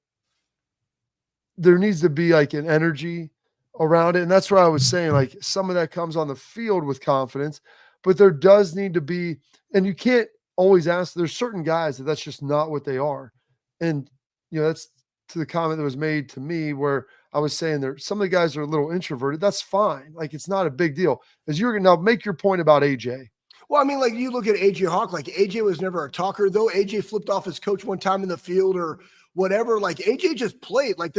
there needs to be like an energy around it, and that's what I was saying. Like some of that comes on the field with confidence. But there does need to be, and you can't always ask, there's certain guys that's just not what they are. And, that's to the comment that was made to me where I was saying some of the guys are a little introverted. That's fine. Like, it's not a big deal. As you're going to now make your point about AJ. Well, I mean, like you look at AJ Hawk, like AJ was never a talker, though. AJ flipped off his coach one time in the field or whatever. Like AJ just played. Like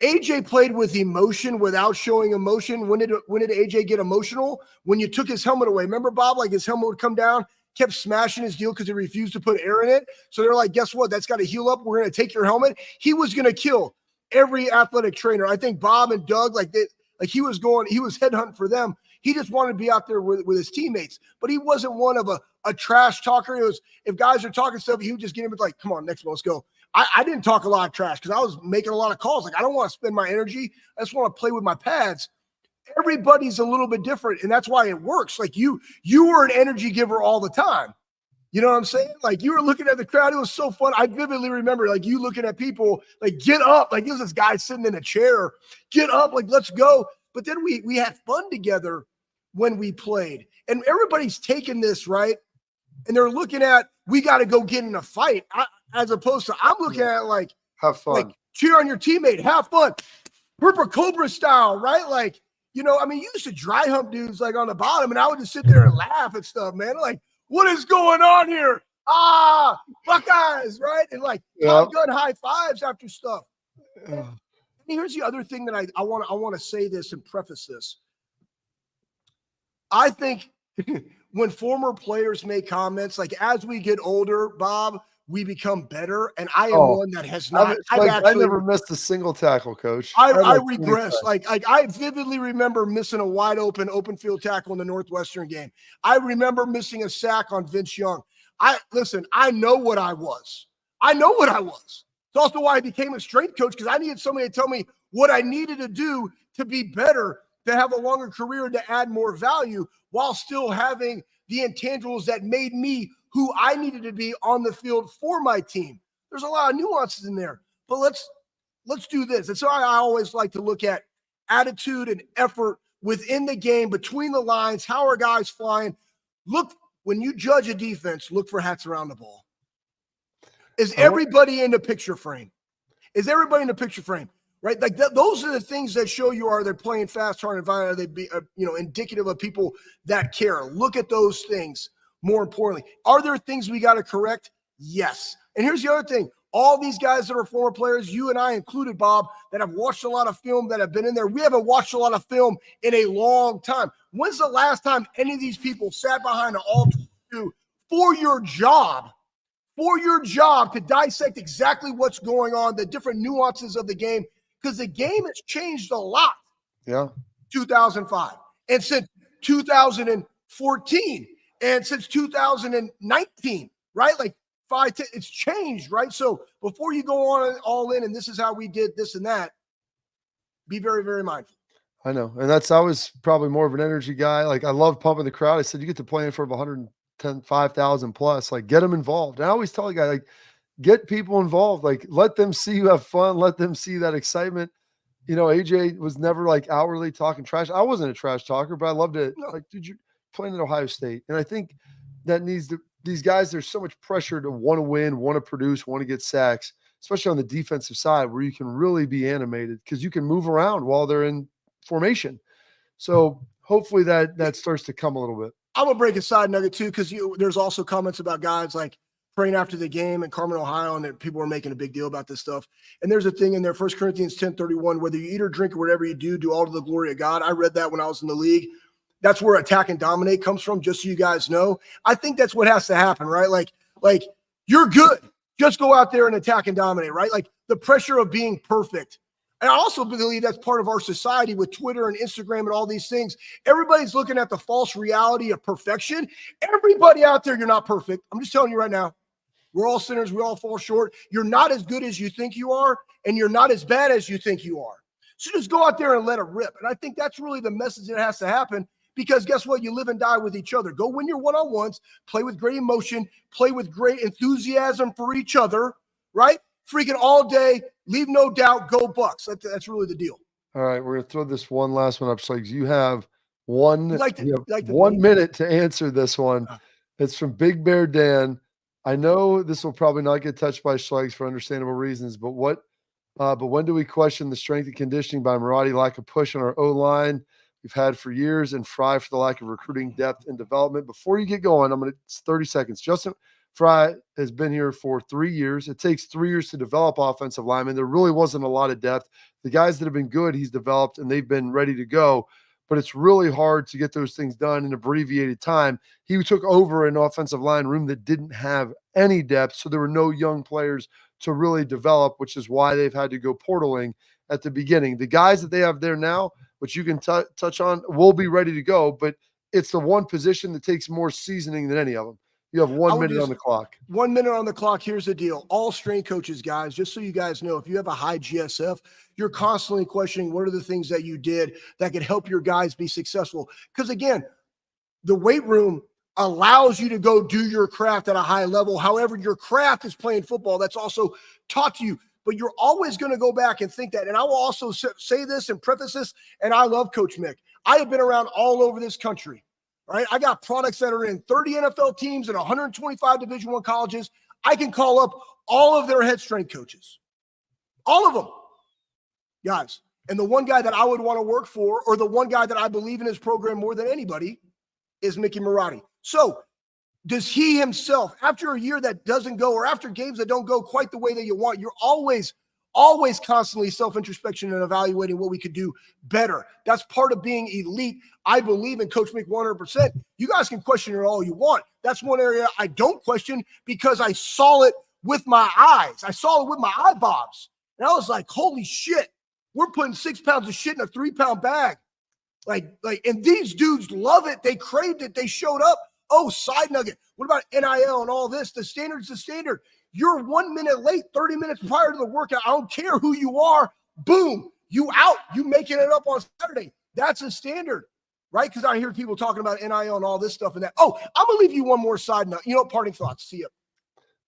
AJ played with emotion without showing emotion. When did AJ get emotional? When you took his helmet away. Remember, Bob? Like his helmet would come down, kept smashing his deal because he refused to put air in it. So they're like, guess what? That's got to heal up. We're going to take your helmet. He was going to kill every athletic trainer. I think Bob and Doug, he was headhunting for them. He just wanted to be out there with his teammates. But he wasn't one of a trash talker. It was, if guys are talking stuff, he would just get him like, come on, next one, let's go. I didn't talk a lot of trash because I was making a lot of calls. Like, I don't want to spend my energy. I just want to play with my pads. Everybody's a little bit different, and that's why it works. Like you were an energy giver all the time. You know what I'm saying? Like you were looking at the crowd. It was so fun. I vividly remember like you looking at people like, get up. Like there's this guy sitting in a chair. Get up. Like, let's go. But then we had fun together when we played. And everybody's taking this, right? And they're looking at, we got to go get in a fight. As opposed to, I'm looking at like, have fun. Like, cheer on your teammate. Have fun. Purple Cobra style, right? Like, I mean, you used to dry hump dudes like on the bottom, and I would just sit there and laugh at stuff, man. Like, what is going on here? Buckeyes, right? And like, Top Gun high fives after stuff. And here's the other thing that I want to say this and preface this. I think when former players make comments, like as we get older, Bob, we become better. And I am one that has not. I never missed a single tackle, Coach. I regress. Like I vividly remember missing a wide open field tackle in the Northwestern game. I remember missing a sack on Vince Young. I know what I was. It's also why I became a strength coach, because I needed somebody to tell me what I needed to do to be better, to have a longer career, to add more value while still having the intangibles that made me who I needed to be on the field for my team. There's a lot of nuances in there, but let's do this. And so I always like to look at attitude and effort within the game, between the lines. How are guys flying? Look, when you judge a defense, look for hats around the ball. Is everybody in the picture frame? Right? Like those are the things that show you, are they playing fast, hard, and violent? Are they indicative of people that care? Look at those things. More importantly, are there things we got to correct? Yes. And here's the other thing. All these guys that are former players, you and I included, Bob, that have watched a lot of film, that have been in there, we haven't watched a lot of film in a long time. When's the last time any of these people sat behind an all-22 for your job to dissect exactly what's going on, the different nuances of the game? Because the game has changed a lot. Yeah. 2005. And since 2014. And since 2019, right? Like 5, 10, it's changed, right? So before you go on all in and this is how we did this and that, be very, very mindful. I know. And I was probably more of an energy guy. Like I love pumping the crowd. I said, you get to play in front of 105,000 plus, like get them involved. And I always tell a guy, like, get people involved. Like let them see you have fun. Let them see that excitement. You know, AJ was never like outwardly talking trash. I wasn't a trash talker, but I loved it. Like, dude, you're playing at Ohio State. And I think that these guys, there's so much pressure to want to win, want to produce, want to get sacks, especially on the defensive side where you can really be animated because you can move around while they're in formation. So hopefully that starts to come a little bit. I'm going to break a side nugget too, because there's also comments about guys like praying after the game in Carmen, Ohio, and that people are making a big deal about this stuff. And there's a thing in there, 1 Corinthians 10:31, whether you eat or drink or whatever you do all to the glory of God. I read that when I was in the league. That's where attack and dominate comes from, just so you guys know. I think that's what has to happen, right? Like you're good. Just go out there and attack and dominate, right? Like the pressure of being perfect. And I also believe that's part of our society with Twitter and Instagram and all these things. Everybody's looking at the false reality of perfection. Everybody out there, you're not perfect. I'm just telling you right now. We're all sinners. We all fall short. You're not as good as you think you are, and you're not as bad as you think you are. So just go out there and let it rip. And I think that's really the message that has to happen, because guess what? You live and die with each other. Go win your one-on-ones, play with great emotion, play with great enthusiasm for each other, right? Freaking all day, leave no doubt, go Bucks. That's really the deal. All right, we're going to throw this one last one up. So you have one one minute to answer this one. It's from Big Bear Dan. I know this will probably not get touched by Schlegel for understandable reasons, but when do we question the strength and conditioning by Marotti, lack of push on our O-line we've had for years, and Fry for the lack of recruiting depth and development? Before you get going, it's 30 seconds. Justin Fry has been here for 3 years. It takes 3 years to develop offensive linemen. There really wasn't a lot of depth. The guys that have been good, he's developed, and they've been ready to go. But it's really hard to get those things done in abbreviated time. He took over an offensive line room that didn't have any depth, so there were no young players to really develop, which is why they've had to go portaling at the beginning. The guys that they have there now, which you can touch on, will be ready to go, but it's the one position that takes more seasoning than any of them. You have 1 minute on the clock. 1 minute on the clock. Here's the deal. All strength coaches, guys, just so you guys know, if you have a high GSF, you're constantly questioning what are the things that you did that could help your guys be successful. Because again, the weight room allows you to go do your craft at a high level. However, your craft is playing football. That's also taught to you. But you're always going to go back and think that. And I will also say this and preface this, and I love Coach Mick. I have been around all over this country. Right? I got products that are in 30 NFL teams and 125 Division I colleges. I can call up all of their head strength coaches. All of them. Guys. And the one guy that I would want to work for, or the one guy that I believe in his program more than anybody, is Mickey Marotti. So does he himself, after a year that doesn't go, or after games that don't go quite the way that you want, you're always constantly self-introspection and evaluating what we could do better. That's part of being elite. I believe in Coach Mick 100%. You guys can question it all you want. That's one area I don't question because I saw it with my eyes. I saw it with my eyeballs. And I was like, holy shit, we're putting 6 pounds of shit in a 3-pound bag. And these dudes love it. They craved it. They showed up. Oh, side nugget. What about NIL and all this? The standard's the standard. You're 1 minute late, 30 minutes prior to the workout. I don't care who you are. Boom, you out. You making it up on Saturday. That's a standard, right? Because I hear people talking about NIL and all this stuff and that. Oh, I'm going to leave you one more side note. You know, parting thoughts. See you.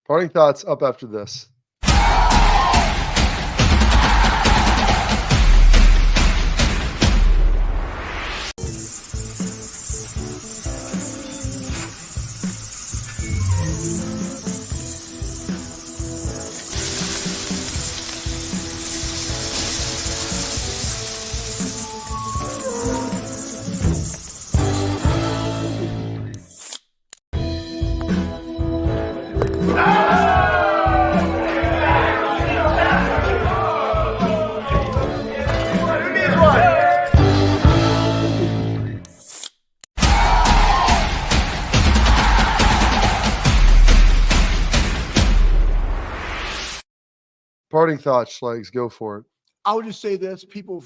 Parting thoughts up after this. Parting thoughts, Schlegs, go for it. I would just say this. People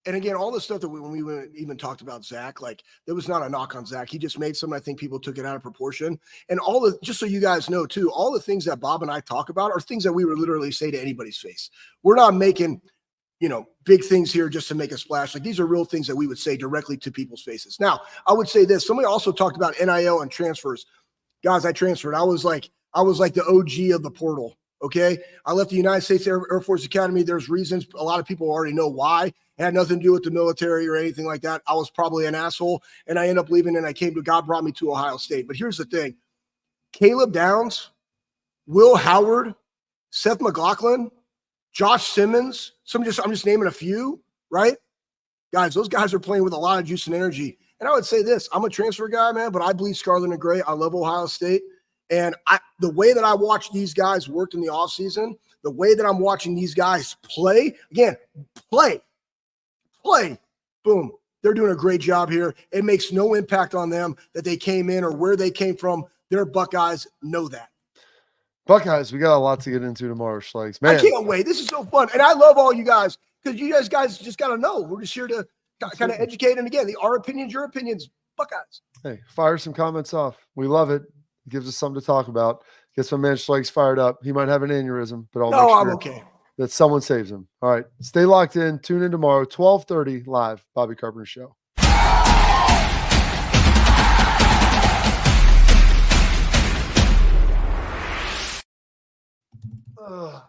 And again, all the stuff that when we even talked about Zach, like there was not a knock on Zach. He just made something. I think people took it out of proportion. And just so you guys know too, all the things that Bob and I talk about are things that we would literally say to anybody's face. We're not making, big things here just to make a splash. Like these are real things that we would say directly to people's faces. Now, I would say this. Somebody also talked about NIL and transfers. Guys, I transferred. I was like the OG of the portal. Okay. I left the United States Air Force Academy. There's reasons. A lot of people already know why. It had nothing to do with the military or anything like that. I was probably an asshole and I ended up leaving and God brought me to Ohio State. But here's the thing. Caleb Downs, Will Howard, Seth McLaughlin, Josh Simmons. I'm just naming a few, right? Guys, those guys are playing with a lot of juice and energy. And I would say this, I'm a transfer guy, man, but I bleed scarlet and gray. I love Ohio State. And the way that I watch these guys work in the offseason, the way that I'm watching these guys play, boom, they're doing a great job here. It makes no impact on them that they came in or where they came from. They're Buckeyes, know that. Buckeyes, we got a lot to get into tomorrow, Schlegs. Man, I can't wait. This is so fun. And I love all you guys because you guys just got to know. We're just here to kind of educate. And again, our opinions, your opinions, Buckeyes. Hey, fire some comments off. We love it. It gives us something to talk about. Gets my man Schlegs fired up. He might have an aneurysm, but I'm okay. That someone saves him. All right. Stay locked in. Tune in tomorrow, 12:30 live. Bobby Carpenter Show. Ugh.